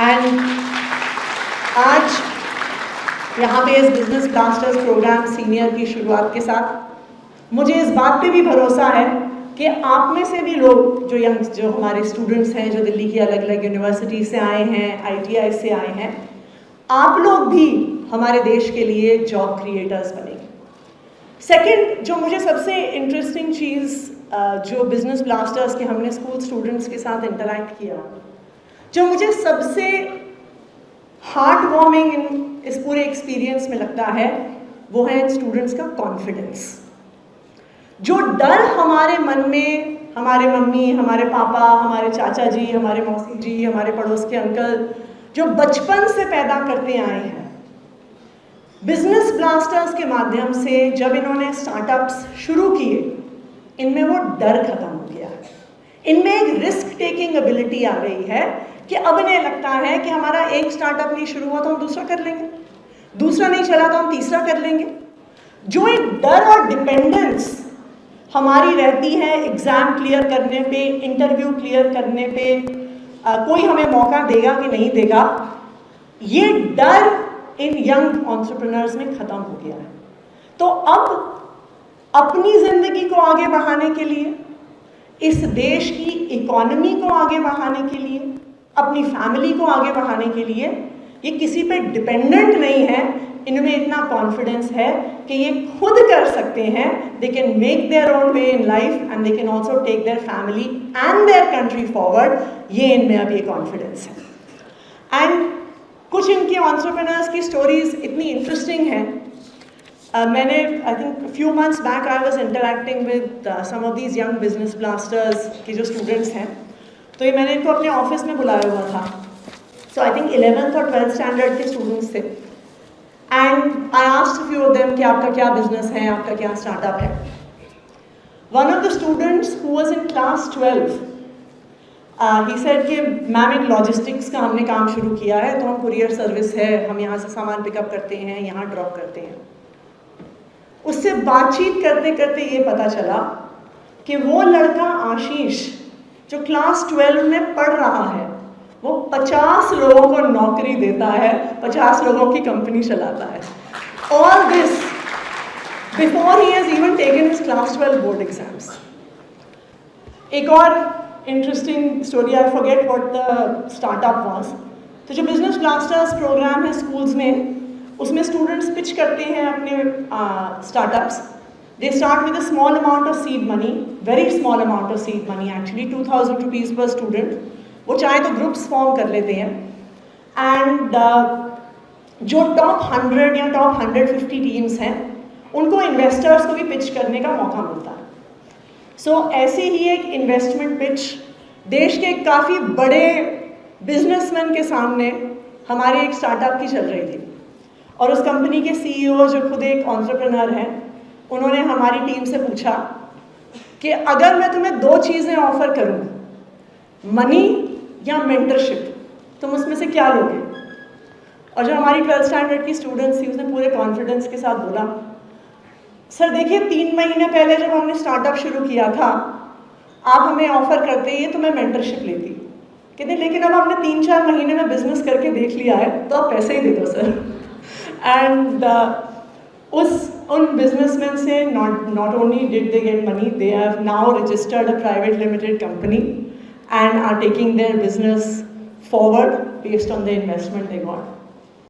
And आज यहाँ पे इस बिजनेस ब्लास्टर्स प्रोग्राम सीनियर की शुरुआत के साथ मुझे इस बात पे भी भरोसा है कि आप में से भी लोग जो हमारे स्टूडेंट्स हैं, जो दिल्ली की अलग अलग यूनिवर्सिटी से आए हैं, ITI से आए हैं, आप लोग भी हमारे देश के लिए जॉब क्रिएटर्स बनेंगे। सेकंड, जो मुझे सबसे इंटरेस्टिंग चीज़ जो बिजनेस ब्लास्टर्स के हमने स्कूल स्टूडेंट्स के साथ इंटरैक्ट किया, जो मुझे सबसे हार्ट वार्मिंग इस पूरे एक्सपीरियंस में लगता है, वो है स्टूडेंट्स का कॉन्फिडेंस। जो डर हमारे मन में हमारे मम्मी, हमारे पापा, हमारे चाचा जी, हमारे मौसी जी, हमारे पड़ोस के अंकल जो बचपन से पैदा करते आए हैं, बिजनेस ब्लास्टर्स के माध्यम से जब इन्होंने स्टार्टअप्स शुरू किए, इनमें वो डर खत्म हो गया है। इनमें एक रिस्क टेकिंग एबिलिटी आ गई है कि अब इन्हें लगता है कि हमारा एक स्टार्टअप नहीं शुरू हुआ तो हम दूसरा कर लेंगे, दूसरा नहीं चला तो हम तीसरा कर लेंगे। जो एक डर और डिपेंडेंस हमारी रहती है एग्जाम क्लियर करने पे, इंटरव्यू क्लियर करने पे, कोई हमें मौका देगा कि नहीं देगा, ये डर इन यंग एंटरप्रेन्योर्स में खत्म हो गया है। तो अब अपनी जिंदगी को आगे बढ़ाने के लिए, इस देश की इकोनॉमी को आगे बढ़ाने के लिए, अपनी फैमिली को आगे बढ़ाने के लिए ये किसी पे डिपेंडेंट नहीं है। इनमें इतना कॉन्फिडेंस है कि ये खुद कर सकते हैं। They can make their own way in life and they can also take their family and their country forward. ये इनमें अब ये कॉन्फिडेंस है। एंड कुछ इनके एंटरप्रेन्योर्स की स्टोरीज इतनी इंटरेस्टिंग हैं। मैंने I think few months back I was interacting with some of these young business blasters के जो स्टूडेंट्स हैं, तो ये मैंने इनको अपने ऑफिस में बुलाया हुआ था। सो आई थिंक 11th और 12th स्टैंडर्ड के स्टूडेंट्स थे। And I asked few of them कि आपका क्या बिजनेस है, आपका क्या स्टार्टअप है। One of the students who was in class 12 he said कि मैम एक लॉजिस्टिक्स का हमने काम शुरू किया है, तो हम कुरियर सर्विस है, हम यहाँ से सामान पिकअप करते हैं, यहाँ ड्रॉप करते हैं। उससे बातचीत करते करते ये पता चला कि वो लड़का आशीष जो क्लास 12 में पढ़ रहा है, वो 50 लोगों को नौकरी देता है, 50 लोगों की कंपनी चलाता है। All this before he has even taken his class 12 board exams. एक और interesting story, I forget what the startup was. तो जो बिजनेस ब्लास्टर्स प्रोग्राम है स्कूल्स में, उसमें स्टूडेंट्स पिच करते हैं अपने startups. They start with a small amount of seed money, very small amount of seed money actually, 2000 rupees per student. वो चाहे तो ग्रुप्स फॉर्म कर लेते हैं। एंड जो टॉप 100 या टॉप 150 टीम्स हैं, उनको इन्वेस्टर्स को भी पिच करने का मौका मिलता है। सो ऐसे ही एक इन्वेस्टमेंट पिच देश के काफ़ी बड़े बिजनेसमैन के सामने हमारे एक स्टार्टअप की चल रही थी। और उस कंपनी के CEO जो खुद एक एंटरप्रेन्योर हैं, उन्होंने हमारी टीम से पूछा कि अगर मैं तुम्हें 2 चीज़ें ऑफर करूं, मनी या मेंटरशिप, तुम उसमें से क्या लोगे? और जो हमारी 12th स्टैंडर्ड की स्टूडेंट्स थी, उसने पूरे कॉन्फिडेंस के साथ बोला, सर देखिए 3 महीने पहले जब हमने स्टार्टअप शुरू किया था, आप हमें ऑफर करते ये तो मैं मेंटरशिप लेती। कहते लेकिन अब हमने 3-4 महीने में बिजनेस करके देख लिया है, तो आप पैसे ही दे दो सर। एंड उन बिजनेसमैन से not only did they get money, they have now registered a private limited company and are taking their business forward based on the investment they got.